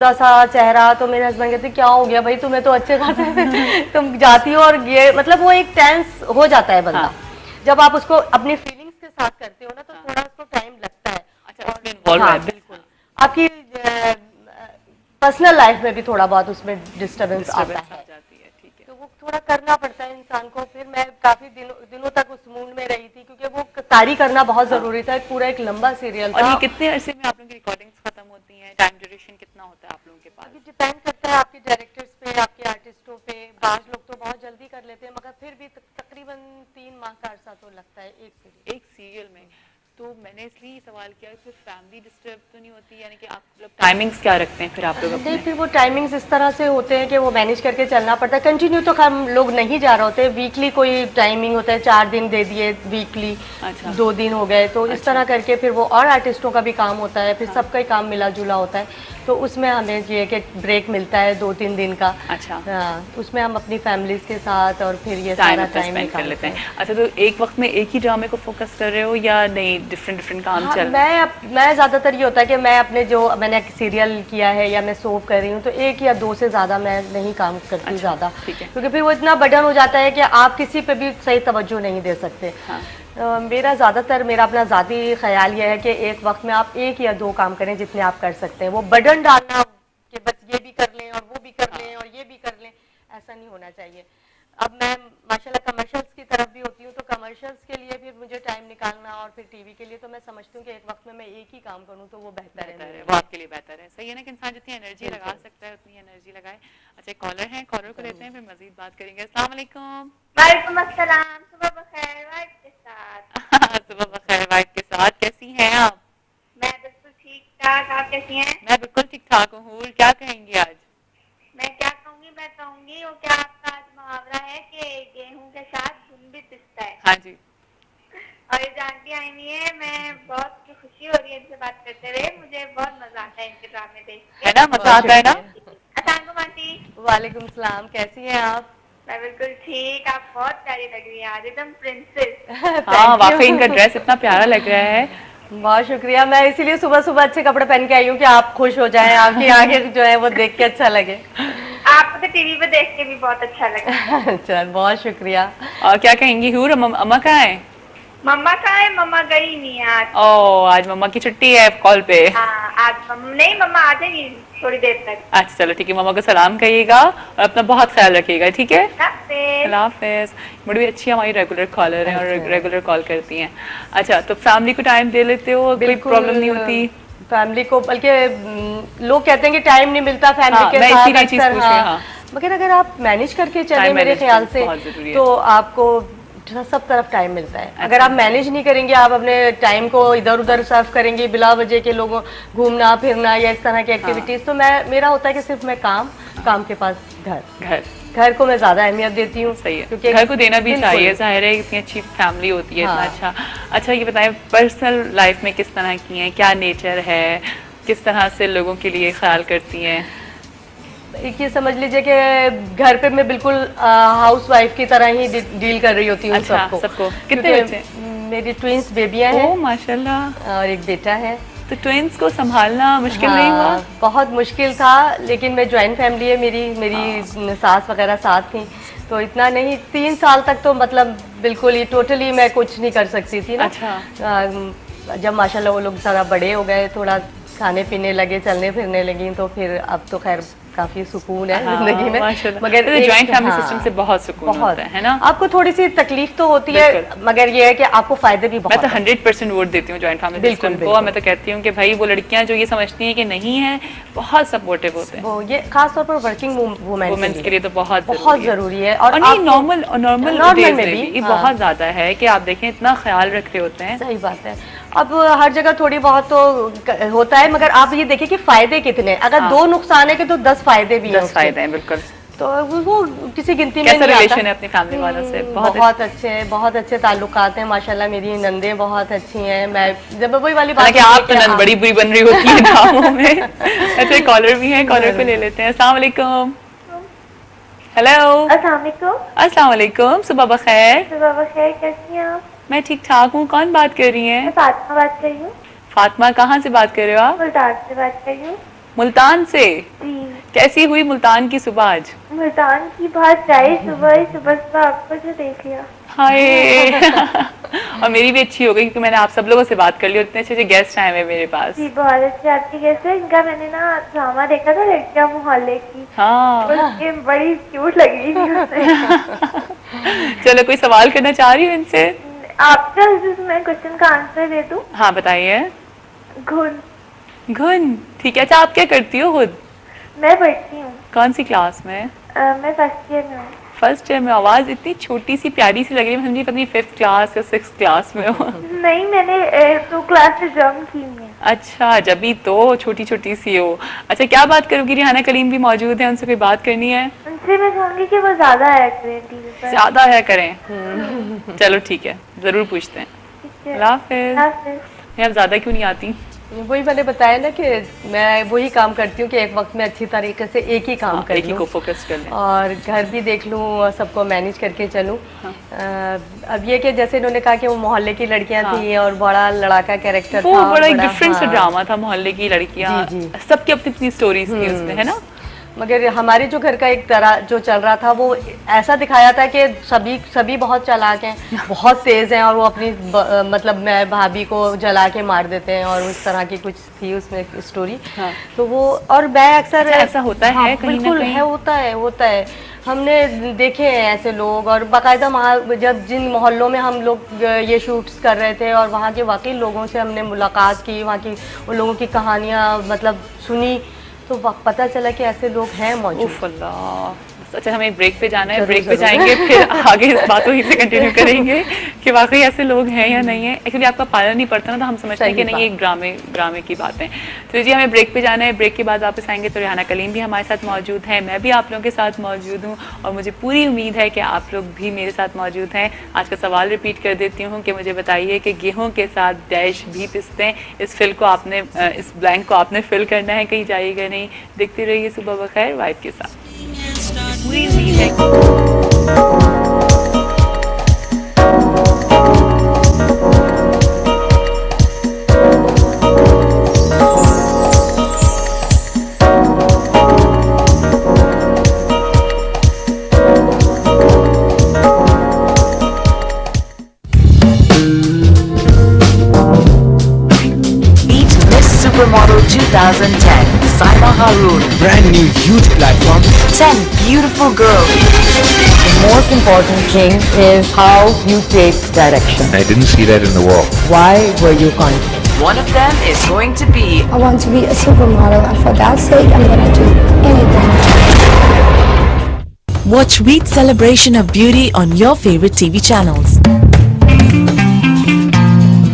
थोड़ा सा चेहरा, तो मेरे हस्बैंड कहते क्या हो गया भाई, तुम्हें तो अच्छे खासे तुम जाती हो, और ये मतलब वो एक टेंस हो जाता है बंदा। जब आप उसको अपनी फीलिंग्स के साथ करते हो ना, तो थोड़ा उसको टाइम लगता है। अच्छा, उसमें इन्वॉल्व है। बिल्कुल। आपकी पर्सनल लाइफ में भी थोड़ा बहुत उसमें डिस्टर्बेंस आता है, तो वो थोड़ा करना पड़ता है इंसान को। फिर मैं काफी दिनों तक उस मूड में रही थी, क्योंकि वो तारी करना बहुत जरूरी था, पूरा एक लंबा सीरियल था। और ये कितने अरसे में आप लोगों की रिकॉर्डिंग्स खत्म होती हैं? टाइम ड्यूरेशन कितना होता है आप लोगों के पास? अभी डिपेंड करता है आपके डायरेक्टर्स पे, आपके आर्टिस्टों पे। बाज लोग तो बहुत जल्दी कर लेते हैं, मगर फिर भी तकरीबन 3 माह का अरसा तो लगता है एक सीरियल में। तो मैंने इसलिए सवाल किया फिर फैमिली डिस्टर्ब तो नहीं होती, यानी कि आप लोग टाइमिंग्स क्या रखते हैं फिर आप लोग अपने? फिर वो टाइमिंग्स इस तरह से होते हैं कि वो मैनेज करके चलना पड़ता है। कंटिन्यू तो हम लोग नहीं जा रहे होते, वीकली कोई टाइमिंग होता है, 4 दिन दे दिए वीकली। अच्छा। 2 दिन हो गए, तो इस तरह करके फिर वो, और आर्टिस्टों का भी काम होता है, फिर सबका ही काम मिला जुला होता है, तो उसमें हमें ये कि ब्रेक मिलता है 2-3 दिन का। अच्छा। उसमें हम अपनी फैमिलीज के साथ और फिर ये सारा टाइम कर लेते हैं। अच्छा, तो एक वक्त में एक ही ड्रामे को फोकस कर रहे हो या नहीं डिफरेंट काम चल रहा है? मैं ज़्यादातर ये होता है कि मैं अपने जो मैंने सीरियल किया है या मैं सोप कर रही हूँ, तो 1 या 2 से ज़्यादा मैं नहीं काम करती ज़्यादा, क्योंकि फिर वो इतना बर्डन हो जाता है कि आप किसी पे भी सही तवज्जो नहीं दे सकते। मेरा अपना ज़ाती ख्याल यह है कि एक वक्त में आप 1 या 2 काम करें जितने आप कर सकते हैं। वो बर्डन डालना कि बस ये भी कर लें और वो भी कर लें और ये भी कर लें, ऐसा नहीं होना चाहिए। अब मैं माशाल्लाह कमर्शियल्स की तरफ भी होती हूँ, तो कमर्शियल्स के लिए फिर मुझे टाइम निकालना, और फिर टीवी के लिए तो मैं समझती हूँ कि एक वक्त में मैं एक ही काम करूँ तो वो बेहतर है। वो आपके लिए बेहतर है। सही है ना कि इंसान जितनी एनर्जी लगा सकता है उतनी एनर्जी लगाए। अच्छा, कॉलर हैं, कॉलर को लेते हैं, फिर मजीद बात करेंगे। अस्सलाम वालेकुम। वालेकुम अस्सलाम। सुबह बखैर वाइफ के साथ। सुबह बखैर वाइफ के साथ। कैसी हैं आप? मैं बिल्कुल ठीक ठाक, आप कैसी हैं? मैं बिल्कुल ठीक ठाक हूँ। क्या कहेंगी आज? मैं क्या कहूँगी, मैं कहूँगी वो क्या आपका आज मुहावरा है कि गेहूं के साथ घुन भी पिसता है। हाँ जी। और ये जानती आई हुई है, मैं बहुत खुशी हो रही है इनसे बात करते हुए, मुझे बहुत मजा आता है इनके ड्रामे देख के। है ना, मजा आता है ना। अस्सलाम आंटी। वालेकुम सलाम, कैसी हैं आप? मैं बिल्कुल ठीक, आप बहुत प्यारी लग रही है आज, एकदम प्रिंसेस। हाँ, वाकई इनका ड्रेस इतना प्यारा लग रहा है। बहुत शुक्रिया। मैं इसीलिए सुबह सुबह अच्छे कपड़े पहन के आई हूँ कि आप खुश हो जाएं, आपकी आंखें जो है वो देख के अच्छा लगे। आपको तो टीवी पे देख के भी बहुत अच्छा लगा। अच्छा, बहुत शुक्रिया। और क्या कहेंगी हूर, अम्मा कहाँ है? मम्मा कहाँ है? मम्मा गई नहीं आज। ओह, आज मम्मा की छुट्टी है कॉल पे। हाँ, आज नहीं, मम्मा आ जाएगी थोड़ी देर तक। अच्छा चलो ठीक है, मम्मा को सलाम कहिएगा और अपना बहुत ख्याल रखिएगा, ठीक है? अल्लाह हाफिज़। बड़ी अच्छी हमारी रेगुलर कॉलर हैं और रेगुलर कॉल करती हैं। अच्छा, तो फैमिली को टाइम दे लेते हो? कोई प्रॉब्लम नहीं होती फैमिली को? बल्कि लोग कहते हैं कि टाइम नहीं मिलता फैमिली के साथ अक्सर, मगर अगर आप मैनेज करके चले मेरे ख्याल से, तो आपको सब तरफ टाइम मिलता है। अगर आप मैनेज नहीं करेंगे, आप अपने टाइम को इधर उधर सर्व करेंगे बिला वजह के, लोगों घूमना फिरना या इस तरह की एक्टिविटीज, तो मेरा होता है कि सिर्फ मैं काम के पास घर को मैं ज्यादा अहमियत देती हूँ। सही है, क्योंकि घर को देना भी चाहिए, जाहिर है इतनी अच्छी फैमिली होती है। इतना अच्छा ये बताएं, पर्सनल लाइफ में किस तरह की हैं, क्या नेचर है, किस तरह से लोगों के लिए ख्याल करती हैं? एक ये समझ लीजिए कि घर पे मैं बिल्कुल हाउस वाइफ की तरह ही डील कर रही होती हूँ। अच्छा, सबको। कितने बच्चे? मेरी ट्विंस बेबियां हैं। ओह माशाल्लाह। और एक बेटा है। तो ट्विंस को संभालना मुश्किल नहीं हुआ? बहुत मुश्किल था, लेकिन मैं जॉइंट फैमिली है मेरी सास वगैरह साथ थी, तो इतना नहीं। 3 साल तक तो मतलब बिल्कुल ही टोटली मैं कुछ नहीं कर सकती थी ना। अच्छा। जब माशाल्लाह वो लोग ज़रा बड़े हो गए, थोड़ा खाने पीने लगे, चलने फिरने लगी, तो फिर अब तो खैर काफी सुकून है जिंदगी में। मगर जॉइंट फैमिली सिस्टम से बहुत सुकून होता है ना। आपको थोड़ी सी तकलीफ तो होती है, मगर ये है कि आपको फायदे भी बहुत। मैं तो 100% वोट देती हूँ जॉइंट फैमिली सिस्टम को। मैं तो कहती हूँ कि भाई वो लड़कियां जो ये समझती हैं कि नहीं है, बहुत सपोर्टिव होते हैं। वो ये खास तौर पर वर्किंग वुमेन्स के लिए तो बहुत जरूरी है। और नॉर्मल में भी बहुत ज्यादा है कि आप देखें इतना ख्याल रख रहे होते हैं। सही बात है। अब हर जगह थोड़ी बहुत तो होता है, मगर आप ये देखिए कि फायदे कितने, अगर 2 नुकसान है कि तो 10 फायदे भी हैं। 10 फायदे हैं, बिल्कुल। तो वो किसी गिनती में नहीं रिलेशन है अपनी फैमिली वालों से? बहुत अच्छे ताल्लुकात हैं माशाल्लाह। मेरी नंदें बहुत अच्छी हैं। मैं जब वही वाली बात कि आप तो नंद बड़ी बुरी बन रही होती है ड्रामों में। अच्छा, कॉलर भी है, कॉलर को ले लेते हैं। अस्सलाम वालेकुम। हेलो। अस्सलाम वालेकुम। सुबह बखैर। कैसी हैं आप? मैं ठीक ठाक हूँ। कौन बात कर रही हैं? फातिमा बात कर रही हूँ। फातिमा, कहाँ से बात कर रहे हो आप? मुल्तान से बात कर रही हूँ। मुल्तान से। जी। कैसी हुई मुल्तान की सुबह आज? मुल्तान की बात आई सुबह आपको जो देख लिया। हाय और मेरी भी अच्छी हो गई क्योंकि मैंने आप सब लोगों से बात कर ली और इतने अच्छे गेस्ट आए हैं मेरे पास। जी बहुत अच्छे आपके गेस्ट हैं। इनका मैंने ना ड्रामा देखा था लड़कियां मोहल्ले की। हाँ उसकी बड़ी क्यूट लग रही थी उसमें। चलो कोई सवाल करना चाह रही हूँ इनसे? आपका मैं क्वेश्चन का आंसर दे दूं? हाँ बताइए। घुन। घुन, ठीक है। अच्छा आप क्या करती हो खुद? मैं पढ़ती हूँ। कौन सी क्लास में? मैं फर्स्ट ईयर में हूँ। फर्स्ट ईयर में। आवाज इतनी छोटी सी प्यारी सी लग रही है, समझी पता नहीं 5th क्लास या 6th क्लास में हो। नहीं मैंने 2 क्लास से जम की है। अच्छा जबी तो छोटी छोटी सी हो। अच्छा क्या बात करोगी? रिहाना कलीम भी मौजूद है, उनसे कोई बात करनी है? उनसे मैं कहूँगी कि वो ज्यादा है टीवी पर। ज्यादा है करें। चलो ठीक है, जरूर पूछते हैं। अल्लाह हाफिज़। आप ज्यादा क्यों नहीं आती? वही मैंने बताया ना कि मैं वही काम करती हूँ कि एक वक्त में अच्छी तरीके से एक ही काम कर लूँ, एक ही को फोकस कर लें और घर भी देख लूँ और सबको मैनेज करके चलूँ। हाँ। अब ये कि जैसे इन्होंने कहा कि वो मोहल्ले की लड़कियां थी और बड़ा लड़ाका कैरेक्टर था, वो बड़ा एक डिफरेंट सा हाँ। ड्रामा था। मोहल्ले की लड़कियां, सबकी अपनी अपनी स्टोरीज थी उसमें, है ना? मगर हमारे जो घर का एक तरह जो चल रहा था वो ऐसा दिखाया था कि सभी बहुत चालाक हैं, बहुत तेज हैं, और वो अपनी मतलब मैं भाभी को जला के मार देते हैं, और उस तरह की कुछ थी उसमें स्टोरी। हाँ। तो वो और मैं अक्सर ऐसा होता है कहीं ना कहीं? होता है। हमने देखे हैं ऐसे लोग, और बाकायदा वहाँ जब जिन मोहल्लों में हम लोग ये शूट्स कर रहे थे और वहाँ के वाकई लोगों से हमने मुलाकात की, वहाँ की उन लोगों की कहानियाँ मतलब सुनी, तो पता चला कि ऐसे लोग हैं मौजूद। अच्छा हमें ब्रेक पे जाना है, ब्रेक पे जाएंगे फिर आगे इस बातों ही से कंटिन्यू करेंगे कि वाकई ऐसे लोग हैं या नहीं है। एक्चुअली आपका पाला नहीं पड़ता ना, तो हम समझते हैं कि नहीं एक ड्रामे की बातें। तो जी हमें ब्रेक पे जाना है, ब्रेक के बाद वापस आएंगे तो रिहाना कलीम भी हमारे साथ मौजूद है, मैं भी आप लोगों के साथ मौजूद हूँ, और मुझे पूरी उम्मीद है कि आप लोग भी मेरे साथ मौजूद हैं। आज का सवाल रिपीट कर देती हूँ कि मुझे बताइए कि गेहूँ के साथ डैश भी पिसते, इस फिल को आपने इस ब्लैंक को आपने फिल करना है, कहीं जाइएगा नहीं। देखते रहिए सुबह बखैर वाइब के साथ। पूरी उम्मीद है Supermodel 2010, Saima Haroon. Brand new huge platform. 10 beautiful girls. The most important thing is how you take direction. I didn't see that in the wall. Why were you confident? One of them is going to be I want to be a supermodel, and for that sake, I'm gonna do anything. Watch Week Celebration of Beauty on your favorite TV channels.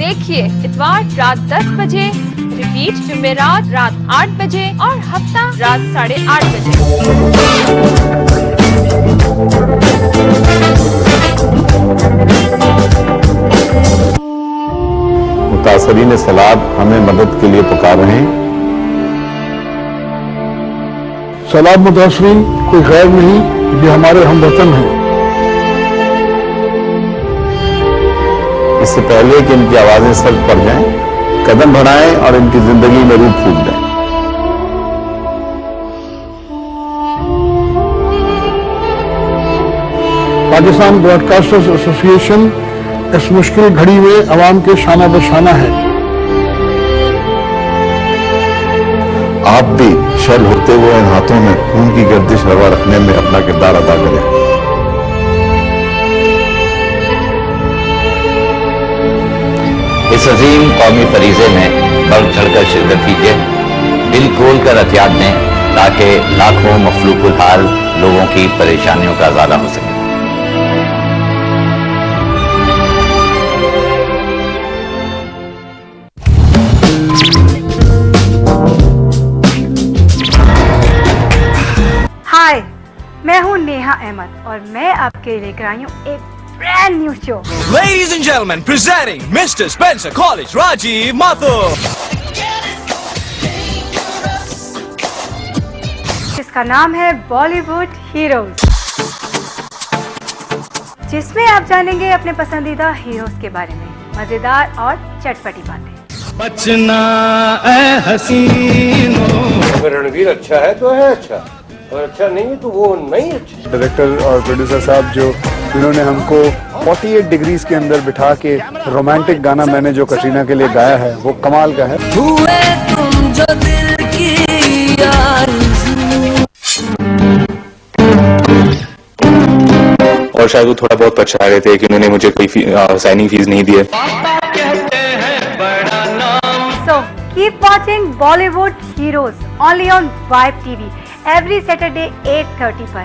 देखिए इतवार रात 10 बजे, repeat जुमेरात रात 8 बजे और हफ्ता रात 8:30 बजे। मुतासरीन सैलाब हमें मदद के लिए पुकार रहे हैं। सैलाब मुतासरीन कोई गैर नहीं, ये हमारे हमवतन हैं। इससे पहले कि इनकी आवाजें सख्त पड़ जाएं, कदम बढ़ाएं और इनकी जिंदगी में रूप फूंक दें। पाकिस्तान ब्रॉडकास्टर्स एसोसिएशन इस मुश्किल घड़ी में अवाम के शाना बशाना है। आप भी शर्ल होते हुए इन हाथों में खून की गर्दिश रवा रखने में अपना किरदार अदा करें। इस अजीम कौमी फरीजे में बढ़ चढ़कर शिरकत कीजिए, दिल खोल कर एहतियात दें ताकि लाखों मखलूकुल हाल लोगों की परेशानियों का ज़ाला हो सके। हाय, मैं हूँ नेहा अहमद और मैं आपके लिए लेकर आई हूँ एक brand new show. Ladies and gentlemen, presenting Mr. Spencer College, Rajiv Mathur. जिसका नाम है बॉलीवुड हीरोज, जिसमें आप जानेंगे अपने पसंदीदा हीरोज के बारे में मजेदार और चटपटी बातें। बचना ए हसीनो। अगर रणवीर अच्छा है तो है अच्छा, अगर अच्छा नहीं है तो वो नहीं अच्छा। डायरेक्टर और प्रोड्यूसर साहब जो इन्होंने हमको 48 डिग्रीज के अंदर बिठा के रोमांटिक गाना मैंने जो कटरीना के लिए गाया है वो कमाल का है। हुए तुम जो दिल की और शायद वो थोड़ा बहुत पछता रहे थे कि उन्होंने मुझे कोई साइनिंग फीस नहीं दी है। So keep watching Bollywood Heroes only on Vibe TV every Saturday 8:30 पर।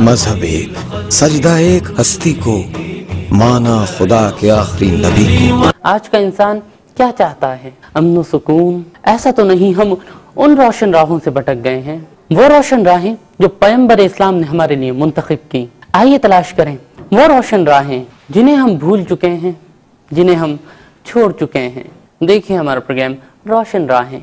मजहब एक, सजदा एक हस्ती को, माना खुदा के आखिरी नबी को। आज का इंसान क्या चाहता है? अमन सुकून? ऐसा तो नहीं, हम उन रोशन राहों से भटक गए हैं, वो रोशन राहें जो पैगंबर इस्लाम ने हमारे लिए मुंतखब की। आइए तलाश करें वो रोशन राहें जिन्हें हम भूल चुके हैं, जिन्हें हम छोड़ चुके हैं। देखिए हमारा प्रोग्राम रोशन राहें।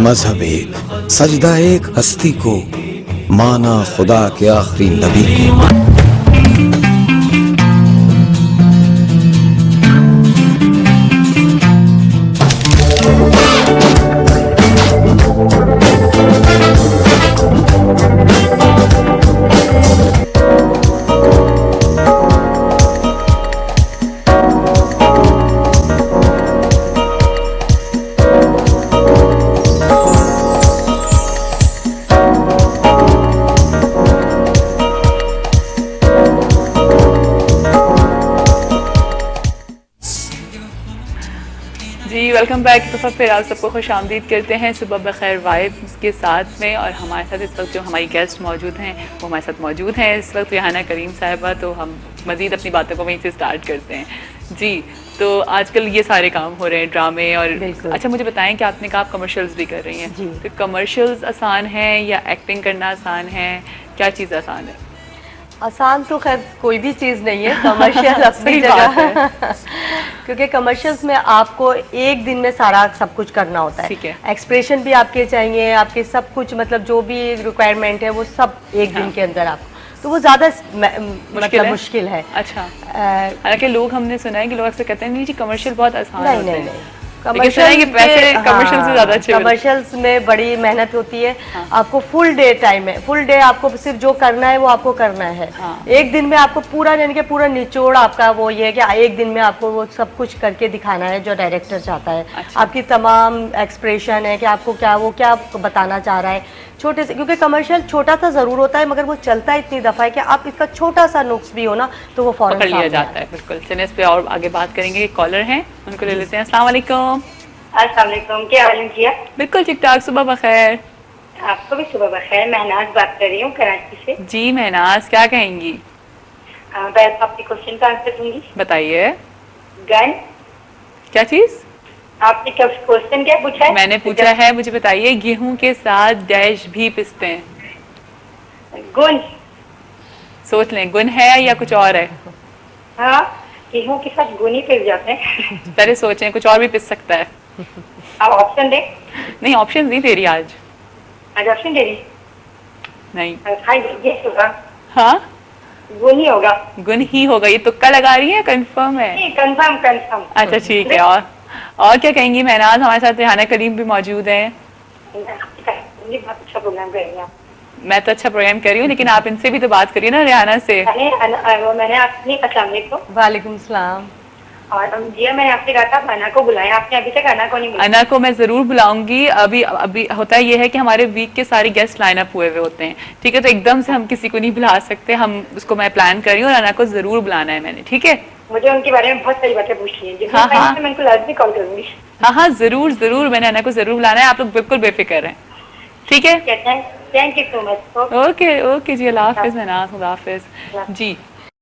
मजहब एक, सजदा एक हस्ती को, माना खुदा के आखिरी नबी को। Welcome back. तो फिर आप सबको खुश आमदीद करते हैं सुबह बखैर वाइब्स के साथ में। और हमारे साथ इस वक्त जो हमारी गेस्ट मौजूद हैं वो हमारे साथ मौजूद हैं इस वक्त रेहाना करीम साहिबा। तो हम मज़ीद अपनी बातों को वहीं से स्टार्ट करते हैं जी। तो आजकल ये सारे काम हो रहे हैं, ड्रामे और अच्छा मुझे बताएं कि आपने कहा आप कमर्शियल्स भी कर रही हैं, तो कमर्शियल्स आसान हैं या एक्टिंग करना आसान है? क्या चीज़ आसान है? आसान तो खैर कोई भी चीज़ नहीं है, कमर्शियल अपनी जगह क्योंकि कमर्शियल्स में आपको एक दिन में सारा सब कुछ करना होता है। एक्सप्रेशन भी आपके चाहिए, आपके सब कुछ मतलब जो भी रिक्वायरमेंट है वो सब एक दिन के अंदर आपको, तो वो ज़्यादा मतलब मुश्किल है। अच्छा, हालांकि लोग हमने सुना है कि लोग अक्सर कहते हैं नहीं जी कमर्शियल बहुत आसान होते हैं। कमर्शियल्स में बड़ी मेहनत होती है। आपको फुल डे टाइम है, फुल डे आपको सिर्फ जो करना है वो आपको करना है। एक दिन में आपको पूरा यानी कि पूरा निचोड़ आपका वो ये है कि एक दिन में आपको वो सब कुछ करके दिखाना है जो डायरेक्टर चाहता है। आपकी तमाम एक्सप्रेशन है कि आपको क्या वो क्या बताना चाह रहा है छोटे से, क्योंकि कमर्शियल छोटा सा ज़रूर होता है मगर वो चलता है इतनी दफ़ा है कि आप इसका छोटा सा नुक्स भी हो ना तो वो फौरन पकड़ लिया जाता है। बिल्कुल, चलिए इस पे और आगे बात करेंगे। कॉलर हैं उनको ले लेते हैं। अस्सलाम वालेकुम। अस्सलाम वालेकुम, क्या हाल है किया? बिल्कुल ठीक ठाक, सुबह बखैर। आपको भी सुबह बखैर। महनाज बात कर रही हूँ कराची से। जी महनाज, क्या कहेंगी? मैं आपके क्वेश्चन का आंसर दूंगी। बताइए। गन। क्या चीज? आपने क्या क्वेश्चन क्या पूछा है? मैंने पूछा है, मुझे बताइए गेहूं के साथ डैश भी पिसते हैं। गुन। सोच लें, गुन है या कुछ और है? हाँ, गेहूं के साथ गुन ही पिस जाते हैं। पहले सोचें, कुछ और भी पिस सकता है। आप ऑप्शन दे। नहीं, ऑप्शन नहीं दे रही आज। आज ऑप्शन दे रही नहीं। ये होगा। हाँ, गुन ही होगा। गुन ही होगा। ये तुक्का लगा रही है, कंफर्म है? कंफर्म। अच्छा ठीक है। और क्या कहेंगी महनाज? हमारे साथ रेहाना करीम भी मौजूद है। बहुत अच्छा प्रोग्राम कर रही हैं। मैं तो अच्छा प्रोग्राम कर रही हूँ, लेकिन आप इनसे भी तो बात करिए ना, रेहाना से। मैंने आपसे अस्सलाम वालेकुम। वालेकुम सलाम। और जी मैंने आपसे कहा था अना को बुलाएं, आपने अभी तक अना को नहीं बुलाया। अना को मैं जरूर बुलाऊंगी। अभी होता ये है कि हमारे वीक के सारे गेस्ट लाइन अप हुए हुए होते हैं, ठीक है, तो एकदम से हम किसी को नहीं बुला सकते। हम उसको मैं प्लान कर रही हूँ और अना को जरूर बुलाना है मैंने, ठीक है? मुझे उनके बारे में बहुत सारी बातें पूछनी है। हाँ, मैं उनको लाजमी कॉल करूंगी। हाँ, जरूर मैंने अना को जरूर बुलाना है। आप लोग बिल्कुल बेफिक्र हैं, ठीक है? कहते हैं thank you so much. Okay okay जी, अल्लाह हाफिज। मनाज, खुदा हाफिज जी।